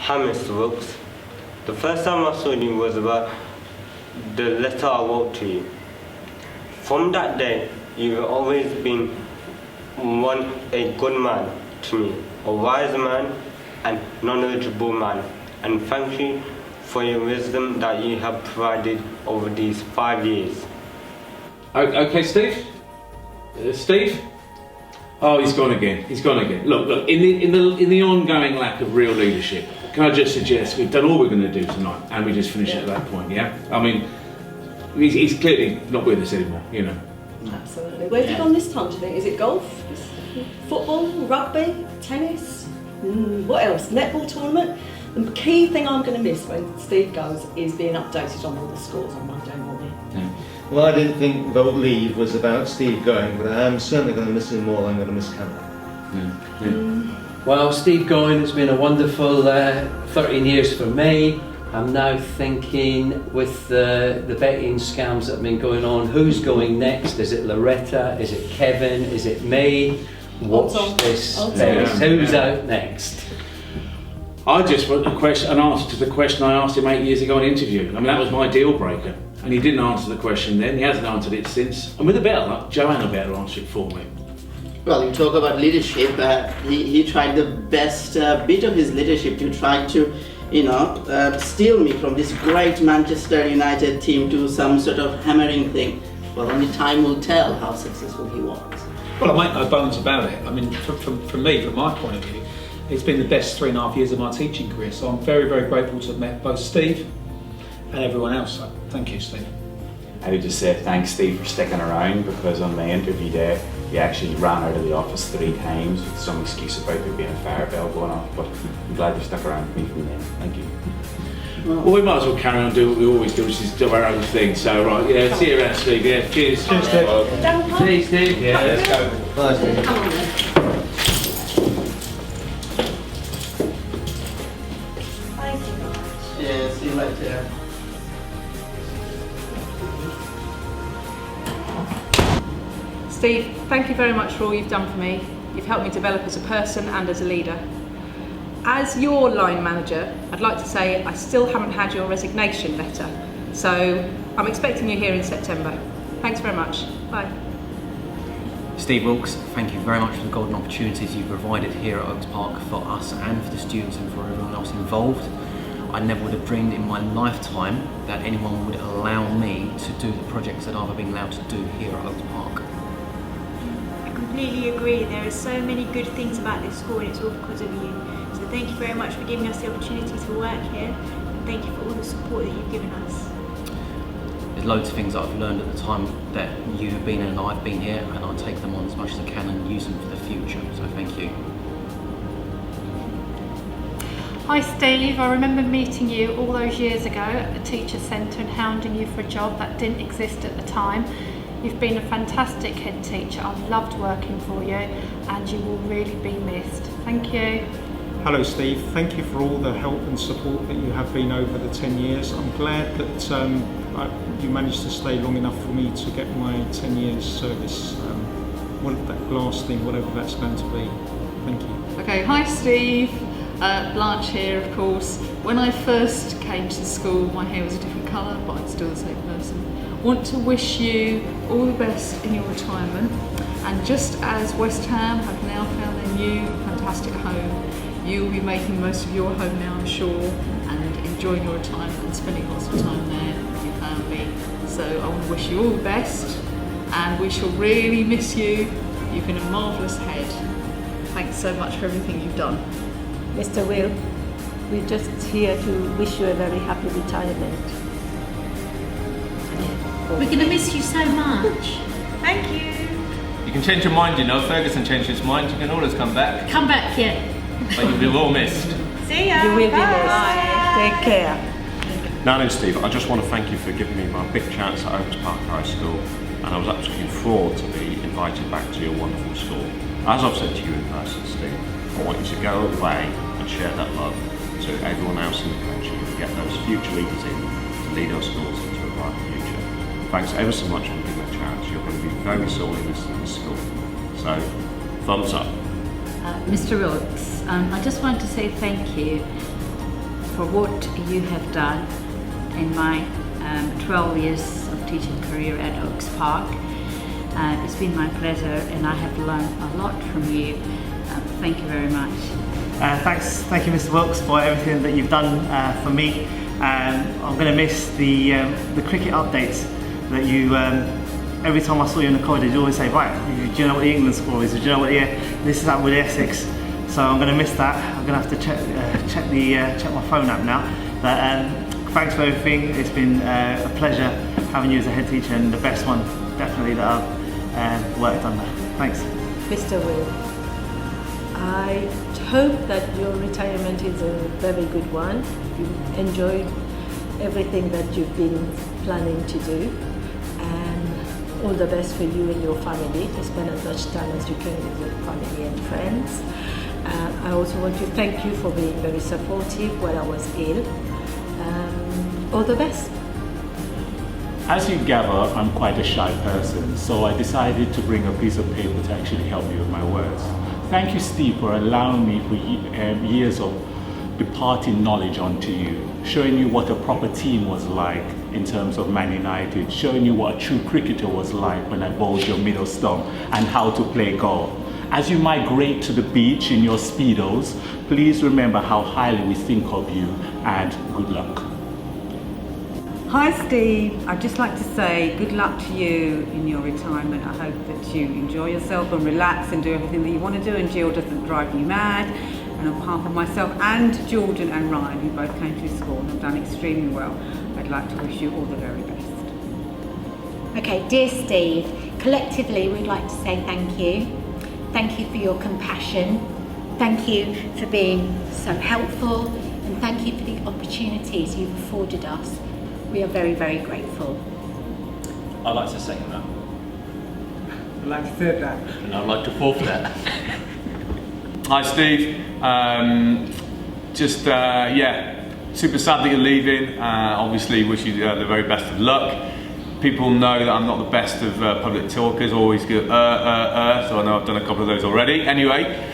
Hi, Mr. Wilks. The first time I saw you was about the letter I wrote to you. From that day, you've always been a good man to me, a wise man and knowledgeable man. And thank you for your wisdom that you have provided over these 5 years. Okay, Steve? Steve? Oh, he's gone again. He's gone again. Look. In the ongoing lack of real leadership, can I just suggest we've done all we're going to do tonight, and we just finish at that point? Yeah. I mean, he's clearly not with us anymore. You know. Absolutely. Where's he gone this time? Do you think? Is it golf, football, rugby, tennis? What else? Netball tournament. The key thing I'm going to miss when Steve goes is being updated on all the scores on Monday morning. Yeah. Well, I didn't think Vote Leave was about Steve going, but I'm certainly going to miss him more than I'm going to miss Cameron. Well, Steve going has been a wonderful 13 years for me. I'm now thinking with the betting scams that have been going on, who's going next? Is it Loretta? Is it Kevin? Is it me? Watch this space. Who's out next? I just want the question, an answer to the question I asked him 8 years ago in an interview. I mean, that was my deal breaker. And he didn't answer the question then, he hasn't answered it since. And with a bit of luck, Joanne will be able to answer it for me. Well, you talk about leadership, he tried the best bit of his leadership to try to, steal me from this great Manchester United team to some sort of hammering thing. Well, only time will tell how successful he was. Well, I make no bones about it. I mean, from my point of view, it's been the best 3.5 years of my teaching career, so I'm very, very grateful to have met both Steve and everyone else. So thank you, Steve. I would just say thanks, Steve, for sticking around, because on my interview day, you actually ran out of the office 3 times with some excuse about there being a fire bell going off, but I'm glad you stuck around with me from then. Thank you. Well, we might as well carry on doing what we always do, which is do our own thing. So, right, yeah, see you around, Steve. Yeah, cheers. Cheers, Steve. Cheers, Steve. Yeah, let's go. Bye, Steve. Come on then. Thank you very much. Yeah, see you later. Steve, thank you very much for all you've done for me. You've helped me develop as a person and as a leader. As your line manager, I'd like to say I still haven't had your resignation letter, so I'm expecting you here in September. Thanks very much. Bye. Steve Wilks, thank you very much for the golden opportunities you've provided here at Oaks Park for us and for the students and for everyone else involved. I never would have dreamed in my lifetime that anyone would allow me to do the projects that I've been allowed to do here at Oaks Park. I completely agree. There are so many good things about this school, and it's all because of you. So thank you very much for giving us the opportunity to work here, and thank you for all the support that you've given us. There's loads of things that I've learned at the time that you've been and I've been here, and I'll take them on as much as I can and use them for the future. So thank you. Hi Steve, I remember meeting you all those years ago at the Teacher Centre and hounding you for a job that didn't exist at the time. You've been a fantastic head teacher. I've loved working for you and you will really be missed. Thank you. Hello Steve, thank you for all the help and support that you have been over the 10 years. I'm glad that you managed to stay long enough for me to get my 10 years service. That last thing, whatever that's going to be. Thank you. Okay, hi Steve. Blanche here, of course. When I first came to the school, my hair was a different colour, but I'm still the same person. Want to wish you all the best in your retirement, and just as West Ham have now found their new fantastic home, you'll be making the most of your home now, I'm sure, and enjoying your retirement and spending lots of time there with your family. So I want to wish you all the best, and we shall really miss you. You've been a marvellous head. Thanks so much for everything you've done. Mr. Will, we're just here to wish you a very happy retirement. We're going to miss you so much. Thank you. You can change your mind, you know. Ferguson changed his mind. You can always come back. Come back, yeah. But you'll be well missed. See ya. You will be missed. Bye. Take care. Now then, Steve, I just want to thank you for giving me my big chance at Oaks Park High School, and I was absolutely enthralled to be invited back to your wonderful school. As I've said to you in person, Steve, I want you to go away and share that love to everyone else in the country and get those future leaders in to lead our schools into a bright future. Thanks ever so much for giving me a chance. You're going to be very sorely missed in this school. So, thumbs up. Mr. Wilks, I just wanted to say thank you. for what you have done in my 12 years of teaching career at Oaks Park. It's been my pleasure and I have learned a lot from you. Thank you very much. Thank you Mr Wilks for everything that you've done for me. I'm going to miss the cricket updates that you, every time I saw you in the corridor, you always say, right, do you know what the England score is? Do you know what this is at with Essex? So I'm going to miss that. I'm going to have to check my phone app now. But thanks for everything. It's been a pleasure having you as a head teacher, and the best one definitely that I've worked under. Thanks. Mr. Will, I hope that your retirement is a very good one. You enjoy everything that you've been planning to do, and all the best for you and your family, to spend as much time as you can with your family and friends. I also want to thank you for being very supportive while I was ill. All the best. As you gather, I'm quite a shy person, so I decided to bring a piece of paper to actually help me with my words. Thank you, Steve, for allowing me for years of departing knowledge onto you, showing you what a proper team was like in terms of Man United, showing you what a true cricketer was like when I bowled your middle stump, and how to play golf. As you migrate to the beach in your Speedos, please remember how highly we think of you, and good luck. Hi Steve, I'd just like to say good luck to you in your retirement. I hope that you enjoy yourself and relax and do everything that you want to do, and Jill doesn't drive you mad. And on behalf of myself and Jordan and Ryan, who both came through school and have done extremely well, I'd like to wish you all the very best. Okay, dear Steve, collectively we'd like to say thank you. Thank you for your compassion. Thank you for being so helpful, and thank you for the opportunities you've afforded us. We are very, very grateful. I'd like to second that. I'd like to third that. And I'd like to fourth that. Hi Steve, yeah, super sad that you're leaving. Obviously wish you the very best of luck. People know that I'm not the best of public talkers, always go so I know I've done a couple of those already. Anyway,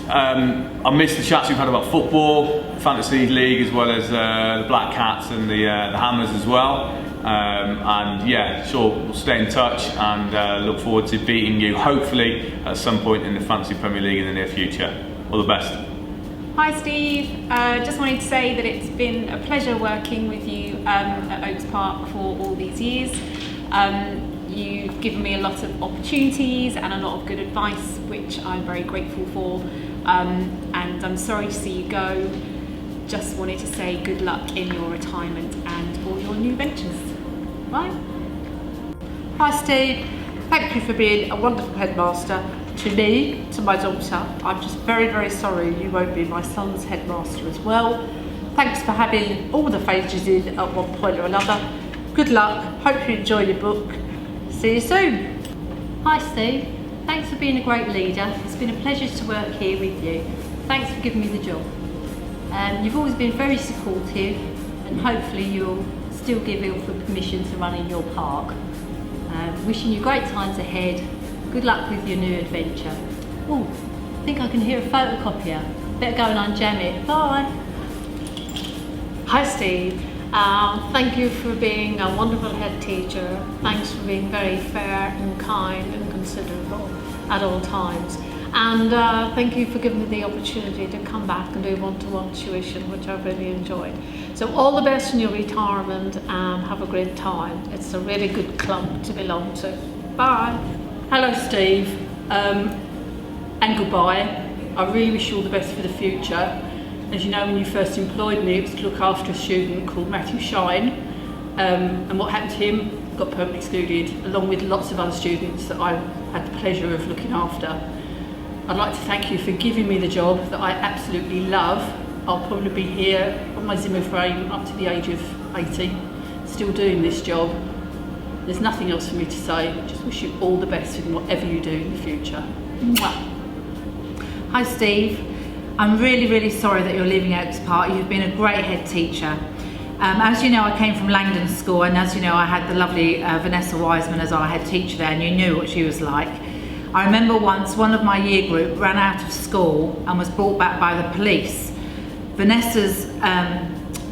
I missed the chats we've had about football, fantasy league, as well as the Black Cats and the Hammers as well. And yeah, sure, we'll stay in touch, and look forward to beating you, hopefully at some point in the Fantasy Premier League in the near future. All the best. Hi Steve, just wanted to say that it's been a pleasure working with you at Oaks Park for all these years. You've given me a lot of opportunities and a lot of good advice, which I'm very grateful for. And I'm sorry to see you go. Just wanted to say good luck in your retirement and all your new ventures. Bye. Hi Steve, thank you for being a wonderful headmaster to me, to my daughter. I'm just very, very sorry you won't be my son's headmaster as well. Thanks for having all the phases in at one point or another. Good luck, hope you enjoy your book. See you soon. Hi Steve, thanks for being a great leader. It's been a pleasure to work here with you. Thanks for giving me the job. You've always been very supportive, and hopefully you'll still give Ilford permission to run in your park. Wishing you great times ahead. Good luck with your new adventure. Oh, I think I can hear a photocopier. Better go and unjam it. Bye. Hi Steve, Thank you for being a wonderful head teacher. Thanks for being very fair and kind and considerate at all times. And thank you for giving me the opportunity to come back and do one-to-one tuition, which I've really enjoyed. So all the best in your retirement and have a great time. It's a really good club to belong to. Bye. Hello Steve, and goodbye. I really wish you all the best for the future. As you know, when you first employed me, it was to look after a student called Matthew Shine, and what happened to him, got permanently excluded, along with lots of other students that I had the pleasure of looking after. I'd like to thank you for giving me the job that I absolutely love. I'll probably be here on my Zimmer frame up to the age of 80, still doing this job. There's nothing else for me to say. Just wish you all the best in whatever you do in the future. Mwah. Hi Steve, I'm really, really sorry that you're leaving Oaks Park. You've been a great head teacher. As you know, I came from Langdon School, and as you know, I had the lovely Vanessa Wiseman as our head teacher there, and you knew what she was like. I remember once one of my year group ran out of school and was brought back by the police. Vanessa's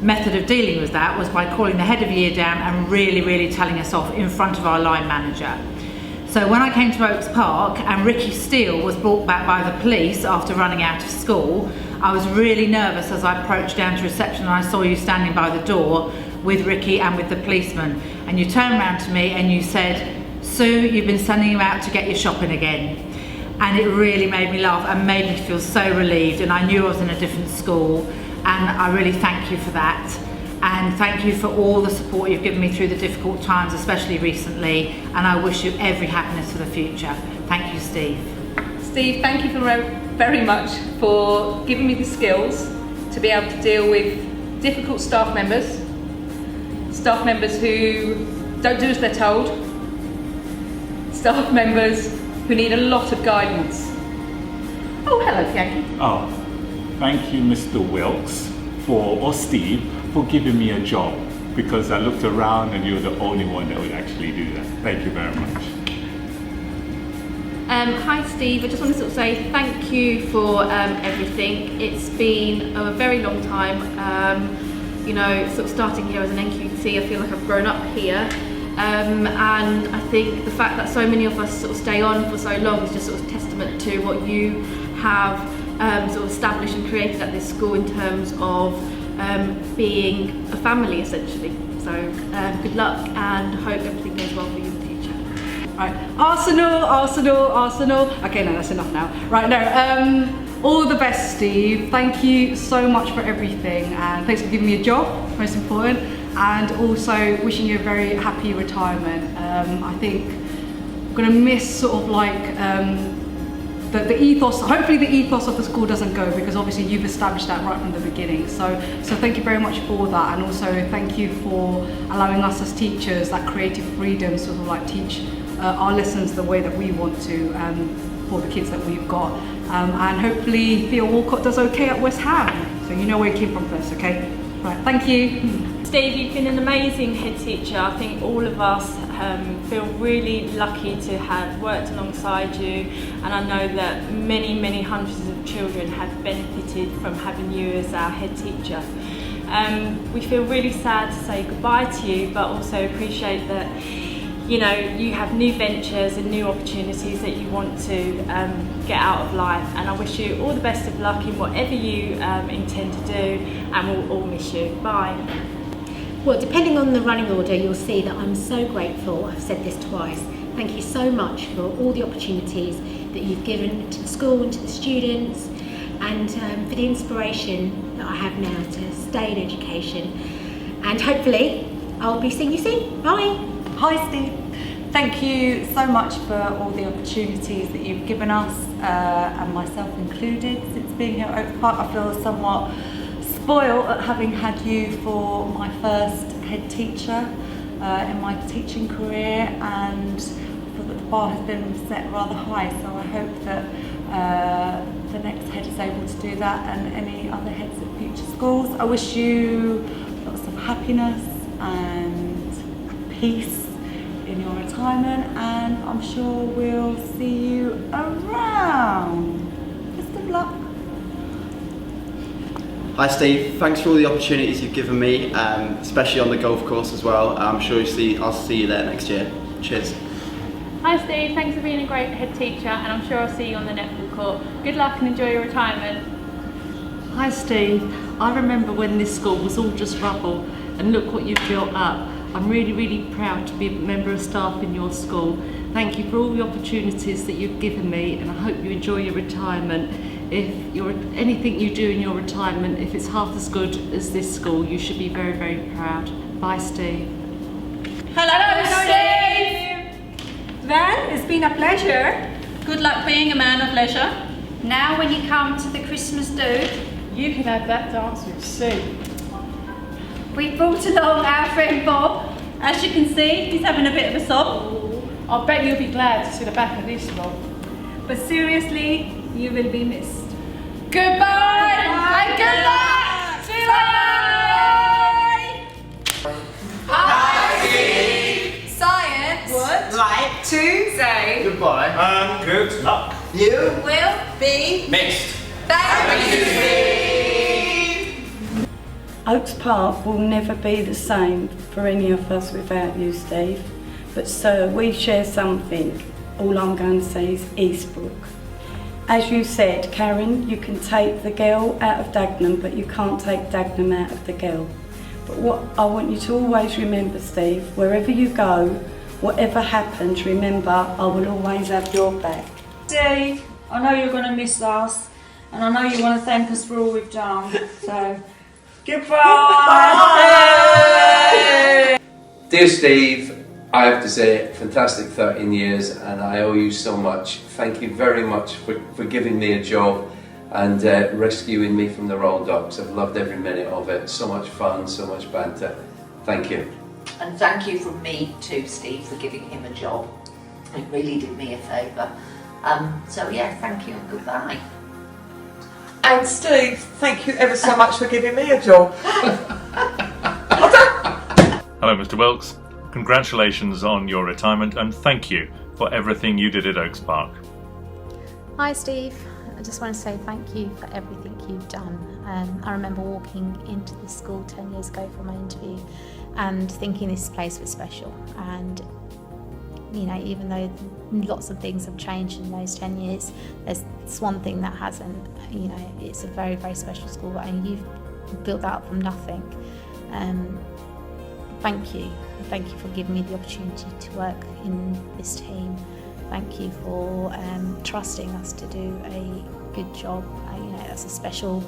method of dealing with that was by calling the head of year down and really telling us off in front of our line manager. So when I came to Oaks Park and Ricky Steele was brought back by the police after running out of school, I was really nervous as I approached down to reception and I saw you standing by the door with Ricky and with the policeman. And you turned around to me and you said, "Sue, you've been sending him out to get your shopping again." And it really made me laugh and made me feel so relieved, and I knew I was in a different school, and I really thank you for that. And thank you for all the support you've given me through the difficult times, especially recently, and I wish you every happiness for the future. Thank you, Steve. Steve, thank you very much for giving me the skills to be able to deal with difficult staff members who don't do as they're told, staff members who need a lot of guidance. Oh, hello, Bianchi. Oh, thank you, Mr. Wilks, or Steve, for giving me a job, because I looked around and you're the only one that would actually do that. Thank you very much. Hi Steve, I just want to sort of say thank you for everything. It's been a very long time, you know, sort of starting here as an NQT, I feel like I've grown up here. And I think the fact that so many of us sort of stay on for so long is just sort of testament to what you have sort of established and created at this school in terms of being a family essentially. So good luck and hope everything goes well for you in the future. Right, Arsenal. Okay, no, that's enough now. Right, no, all the best, Steve. Thank you so much for everything, and thanks for giving me a job, most important, and also wishing you a very happy retirement. I think I'm gonna miss sort of like the ethos, hopefully the ethos of the school doesn't go, because obviously you've established that right from the beginning. So thank you very much for that, and also thank you for allowing us as teachers that creative freedom, sort of like teach our lessons the way that we want to for the kids that we've got. And hopefully Theo Walcott does okay at West Ham. So you know where he came from first, okay? Right, thank you. Steve, you've been an amazing head teacher. I think all of us feel really lucky to have worked alongside you, and I know that many hundreds of children have benefited from having you as our head teacher. We feel really sad to say goodbye to you, but also appreciate that you know, you have new ventures and new opportunities that you want to get out of life, and I wish you all the best of luck in whatever you intend to do, and we'll all miss you. Bye. Well, depending on the running order, you'll see that I'm so grateful. I've said this twice. Thank you so much for all the opportunities that you've given to the school and to the students, and for the inspiration that I have now to stay in education. And hopefully I'll be seeing you soon. Bye. Hi Steve, thank you so much for all the opportunities that you've given us, and myself included, since being here at Oaks Park. I feel somewhat spoiled at having had you for my first head teacher in my teaching career, and I feel that the bar has been set rather high, so I hope that the next head is able to do that, and any other heads at future schools. I wish you lots of happiness and peace in your retirement, and I'm sure we'll see you around. Best of luck. Hi Steve, thanks for all the opportunities you've given me, especially on the golf course as well. I'm sure I'll see you there next year. Cheers. Hi Steve, thanks for being a great head teacher, and I'm sure I'll see you on the netball court. Good luck and enjoy your retirement. Hi Steve, I remember when this school was all just rubble, and look what you've built up. I'm really proud to be a member of staff in your school. Thank you for all the opportunities that you've given me, and I hope you enjoy your retirement. If anything you do in your retirement, if it's half as good as this school, you should be very proud. Bye Steve. Hello Steve! Well, it's been a pleasure. Good luck being a man of leisure. Now when you come to the Christmas do, you can have that dance with Sue. We brought along our friend Bob. As you can see, he's having a bit of a sob. I bet you'll be glad to see the back of this one. But seriously, you will be missed. Goodbye and good luck! See you later! Hi Steve! Science would like to say goodbye and good luck. You will be missed. Thank you, Steve! Oaks Park will never be the same for any of us without you, Steve. But so we share something. All I'm going to say is Eastbrook. As you said, Karen, you can take the girl out of Dagenham, but you can't take Dagenham out of the girl. But what I want you to always remember, Steve, wherever you go, whatever happens, remember, I will always have your back. Steve, I know you're going to miss us, and I know you want to thank us for all we've done. So, goodbye! Dear Steve, I have to say, fantastic 13 years, and I owe you so much. Thank you very much for giving me a job and rescuing me from the road dogs. I've loved every minute of it. So much fun, so much banter. Thank you. And thank you from me too, Steve, for giving him a job. It really did me a favour. So yeah, thank you and goodbye. And Steve, thank you ever so much for giving me a job. Hello, Mr. Wilks. Congratulations on your retirement and thank you for everything you did at Oaks Park. Hi Steve, I just want to say thank you for everything you've done. I remember walking into the school 10 years ago for my interview and thinking this place was special, and you know, even though lots of things have changed in those 10 years, there's one thing that hasn't. You know, it's a very, very special school and you've built that up from nothing. Thank you. Thank you for giving me the opportunity to work in this team. Thank you for trusting us to do a good job. You know, that's a special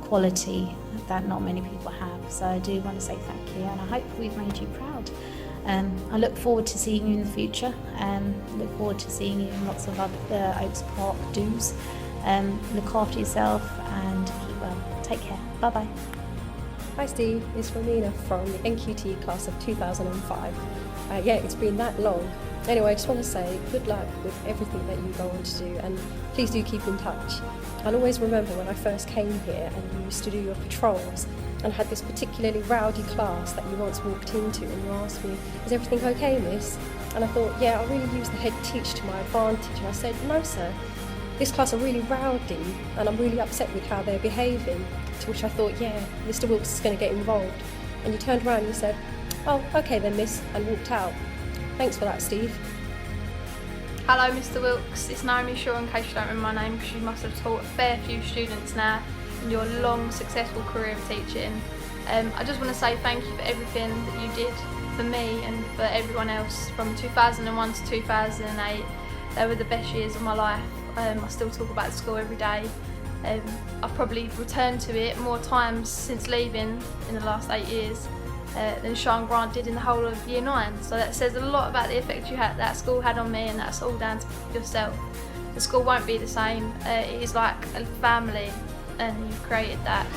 quality that not many people have. So I do want to say thank you, and I hope we've made you proud. I look forward to seeing you in the future. Look forward to seeing you in lots of other Oaks Park do's. Look after yourself and keep well. Take care. Bye bye. Hi Steve, it's Romina from the NQT class of 2005. Yeah, it's been that long. Anyway, I just want to say good luck with everything that you go on to do, and please do keep in touch. I'll always remember when I first came here and you used to do your patrols and had this particularly rowdy class that you once walked into and you asked me, is everything okay, miss? And I thought, yeah, I'll really use the head teacher to my advantage. And I said, no sir, this class are really rowdy and I'm really upset with how they're behaving. To which I thought, yeah, Mr. Wilks is going to get involved. And you turned around and you said, oh, okay then miss, and walked out. Thanks for that, Steve. Hello Mr. Wilks, it's Naomi Shaw, in case you don't remember my name, because you must have taught a fair few students now in your long, successful career of teaching. I just want to say thank you for everything that you did for me and for everyone else from 2001 to 2008. They were the best years of my life. I still talk about the school every day. I've probably returned to it more times since leaving in the last 8 years than Sean Grant did in the whole of Year 9. So that says a lot about the effect that school had on me, and that's all down to yourself. The school won't be the same. It is like a family, and you've created that.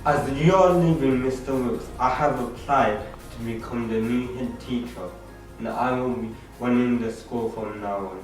As you are leaving, Mr. Wilks, I have applied to become the new head teacher, and I will be running the school from now on.